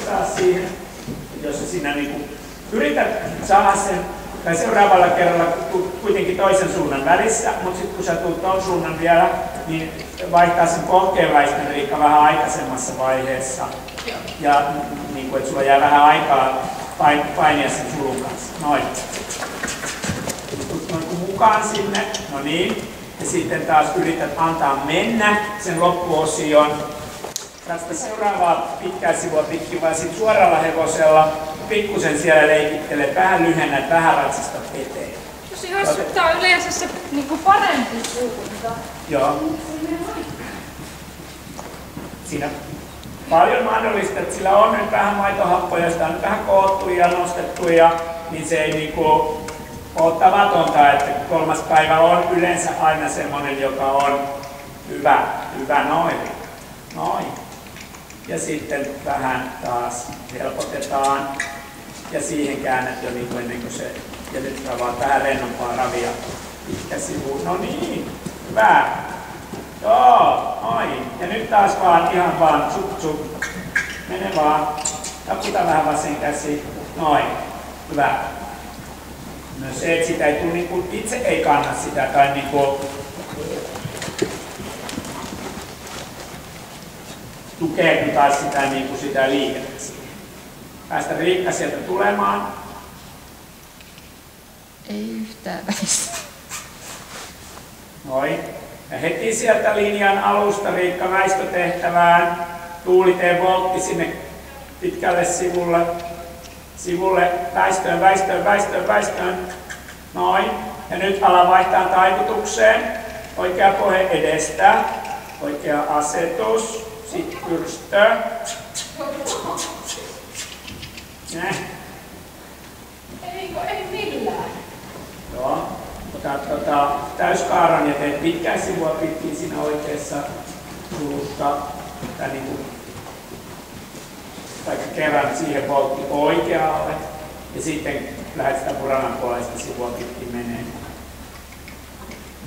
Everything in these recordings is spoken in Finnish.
saa siihen, jos sä siinä niinku yrität saada sen, tai seuraavalla kerralla kuitenkin toisen suunnan välissä, mutta sitten kun sä tulet ton suunnan vielä, niin vaihtaa sen pohkeen väistön Riikka vähän aikaisemmassa vaiheessa. Ja niin kuin, että sulla jää vähän aikaa painia sen sulun kanssa. Noin. Tulet mukaan sinne, no niin. Ja sitten taas yrität antaa mennä sen loppuosion. Tästä seuraavaa pitkää sivua pitkin, vaan sitten suoralla hevosella pikkusen siellä leikittelee, vähän lyhennät, vähän ratsastat eteen. Tosi hassuttaa yleensä se niinku parempi suunta. Joo. Siinä paljon mahdollista, että sillä on nyt vähän maitohappoja, sitä on nyt vähän koottu ja nostettu, niin se ei niinku ole tavatonta, että 3. päivä on yleensä aina semmoinen, joka on hyvä noin. Ja sitten vähän taas helpotetaan ja siihen käännät jo niin kuin ennen kuin se, ja nyt vaan vähän rennompaa ravia pitkä sivu. No niin, hyvä. Joo, noin. Ja nyt taas vaan ihan vaan sup. Mene vaan. Taputa vähän vasen käsi. Noin. Hyvä. Myös se, että sitä ei tule niin kuin, itse ei kanna sitä tai niin kuin tukee taas sitä, niin kuin sitä liikettä siihen. Päästä Riikka sieltä tulemaan. Ei yhtään välissä. Noin. Ja heti sieltä linjan alusta Riikka väistötehtävään. Tuuliteen voltti sinne pitkälle sivulle. Väistöön. Noin. Ja nyt ala vaihtaa taikutukseen. Oikea pohje edestä. Oikea asetus. Sitten pyrstö. Ei millään. Joo. Ota täyskaaran ja teet pitkää sivua pitkin siinä oikeassa sulussa. Vaikka kerran siihen voltti oikealle. Ja sitten lähdet sitä puranan puolesta sivua pitkin menee.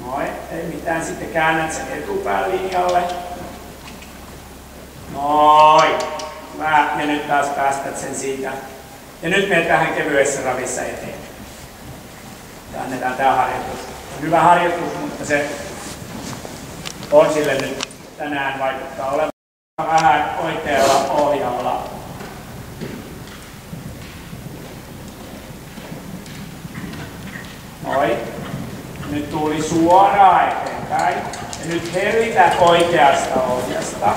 Noin. Ei mitään. Sitten käännät sen etupään linjalle. Noin. Hyvä. Ja nyt taas päästät sen siitä. Ja nyt menet vähän kevyessä ravissa eteen. Ja annetaan tää harjoitus. On hyvä harjoitus, mutta se on sille nyt tänään vaikuttaa olevan vähän oikealla ohjalla. Noin. Nyt tuli suoraan eteenpäin. Ja nyt hellitä oikeasta ohjasta.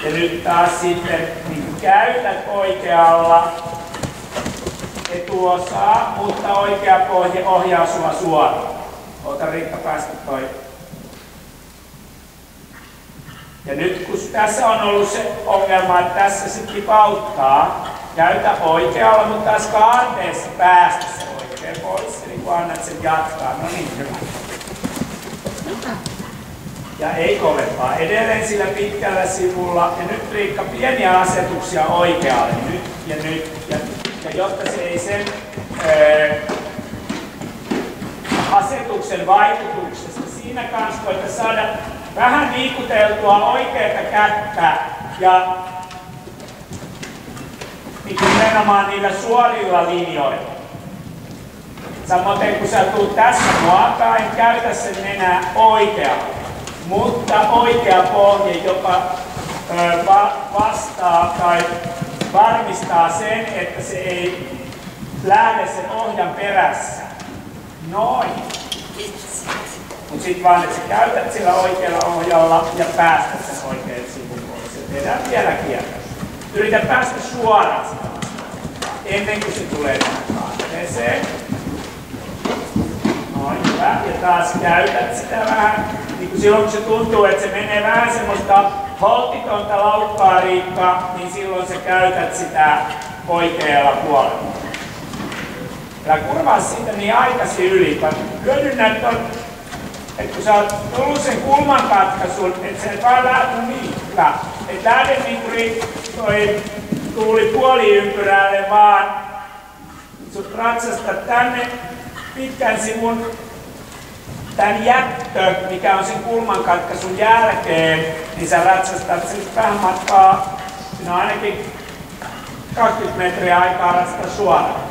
Ja nyt taas sitten niin käytät oikealla etuosaa, mutta oikea pohje ohjaa sua suoraan. Ota Riikka päästä toi. Ja nyt kun tässä on ollut se ongelma, että tässä se tipauttaa, käytä oikealla, mutta taas kaarteessa päästä se oikein pois. Eli kun annat sen jatkaa, no niin hyvä. Ja ei kovempaa. Edelleen sillä pitkällä sivulla. Ja nyt Riikka pieniä asetuksia oikealle. Nyt ja nyt. Ja jotta se ei sen asetuksen vaikutuksesta siinä kanssa voita saada vähän liikuteltua oikeata kättä ja nimenomaan niillä suorilla linjoilla. Samoin kun sä tulet tässä muokaan, käytä sen nenää oikealle. Mutta oikea pohje, joka vastaa tai varmistaa sen, että se ei lähde sen ohjan perässä. Noin. Mutta sitten vaan, että sä käytät sillä oikealla ohjalla ja päästät sen oikein sivun pois. Tehdään vielä kierros. Yritä päästä suoraan sitä ennen kuin se tulee tähän kaarteeseen. Noin, hyvä. Ja taas käytät sitä vähän. Niin kuin silloin kun se tuntuu, että se menee vähän semmoista holtitonta laukkaa Riikka, niin silloin sä käytät sitä oikealla puolella. Älä kurvaa siitä niin aikaisin yli, vaan hyödynnät ton, että kun sä oot tullut sen kulman katkaisun, että se vaan lähtee niin hyvä. Että lähde niin kuin toi tuuli puoliympyrälle vaan, sut ratsasta tänne pitkän sivun tän jättö, mikä on sen kulman katkaisun jälkeen, niin sä ratsastat sen vähän matkaa Siinä on ainakin 20 metriä aikaa ratsastaa suoraan.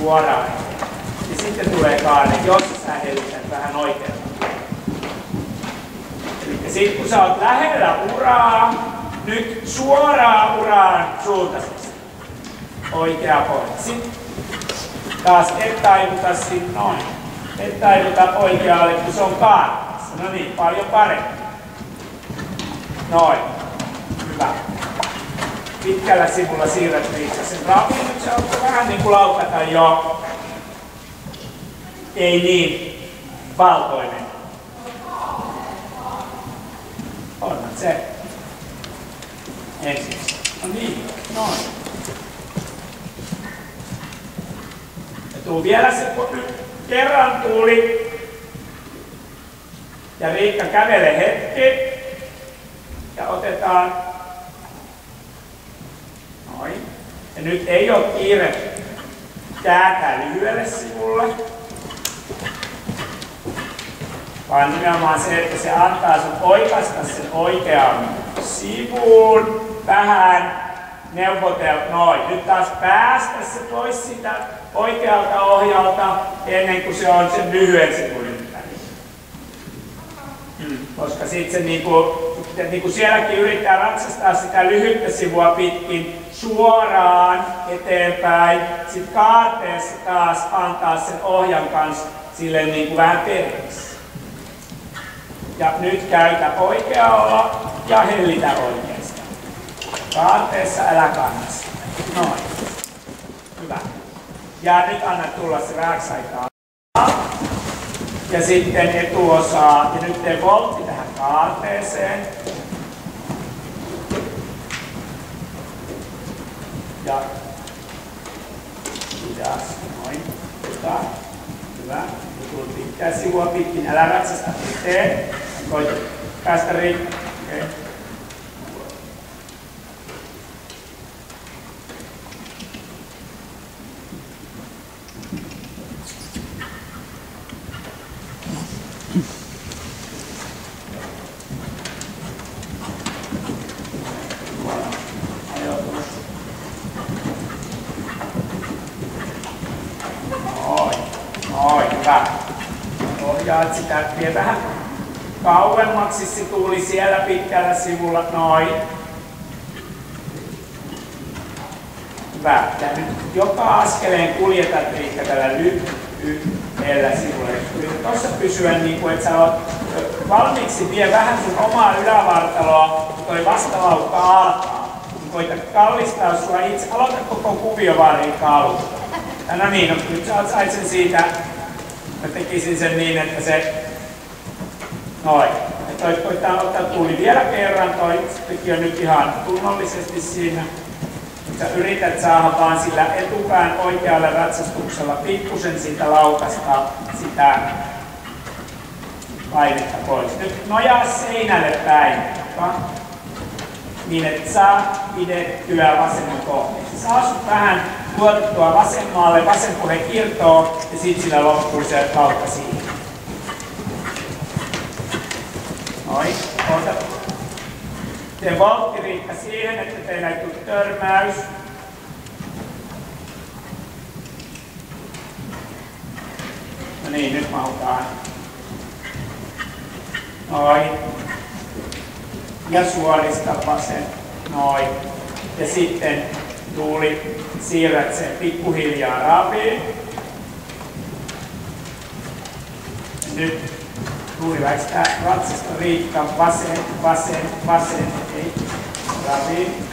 Suoraan. Ja sitten tulee kaarne, jos sä hellität vähän oikealle. Eli sitten kun sä oot lähellä uraa, nyt suoraan uraan suuntaisesti. Oikea pois. Sitten taas et taivuta sit noin. Et taivuta oikealle, kun se on kaarteessa. No niin, paljon paremmin. Noin. Hyvä. Pitkällä sivulla siirrät Riikkasen rapiin. Nyt se on vähän niin kuin laukata jo. Ei niin valtoinen. Onhan se. Ensin. No niin, noin. Ja tuu vielä se, kun kerran tuli. Ja Riikka kävelee hetki. Ja otetaan. Noin. Ja nyt ei ole kiire kääntää lyhyelle sivulle. Vaan nimenomaan se, että se antaa sun oikaista sen oikean sivuun. Vähän neuvotella. Noin. Nyt taas päästä se pois sitä oikealta ohjalta ennen kuin se on sen lyhyen sivun ympäri. Koska sitten se niinku sielläkin yrittää ratsastaa sitä lyhyttä sivua pitkin suoraan eteenpäin. Sitten kaarteessa taas antaa sen ohjan kanssa sille niinku vähän periksi. Ja nyt käytä oikealla ja hellitä oikeasta. Kaarteessa älä kannassa. Noin. Hyvä. Ja nyt anna tulla se vähäksi aikaa. Ja sitten etuosaa. Ja nyt tee voltti tähän kaarteeseen. Ja hidas. Noin. Hyvä. Hyvä. Ja tulla pitkää sivua pitkin. Älä ratsasta eteen. Koita päästä rikki. Okay. Hyvä. Ohjaat sitä, vie vähän kauemmaksi se tuuli siellä pitkällä sivulla. Noin. Hyvä. Ja nyt joka askeleen kuljetat Riikka tällä lyhyellä sivulla. Tuossa pysyä niin kuin, että sä oot valmiiksi vie vähän sun omaa ylävartaloa, kun toi vastalaukka alkaa. Koita kallistaa sua itse. Aloita koko kuvio vaan Riikka alusta. No niin, no, nyt sä sait sen siitä. Mä tekisin sen niin, että se. Noin. Ja toi koittaa ottaa tuuli vielä kerran. Toi teki on nyt ihan tunnollisesti siinä. Sä yrität saada vaan sillä etupään oikealla ratsastuksella pikkusen siitä laukasta sitä painetta pois. Nyt nojaa seinälle päin. Niin, että saa pidettyä vasemman kohti. Saa sut vähän tuotettua vasemmalle, vasen puhe kirtoo ja sitten sillä loppuu se laukka siihen. Noin, ota. Tee voltti Riikka siihen, että teillä ei tule törmäys. No niin, nyt mahutaan. Noin. Ja suorista vasen. Noin. Ja sitten tuuli, siirrät sen pikkuhiljaa rapiin. Nyt tuuli väistää ratsasta Riikka vasen, vasen, vasen, ei rapiin.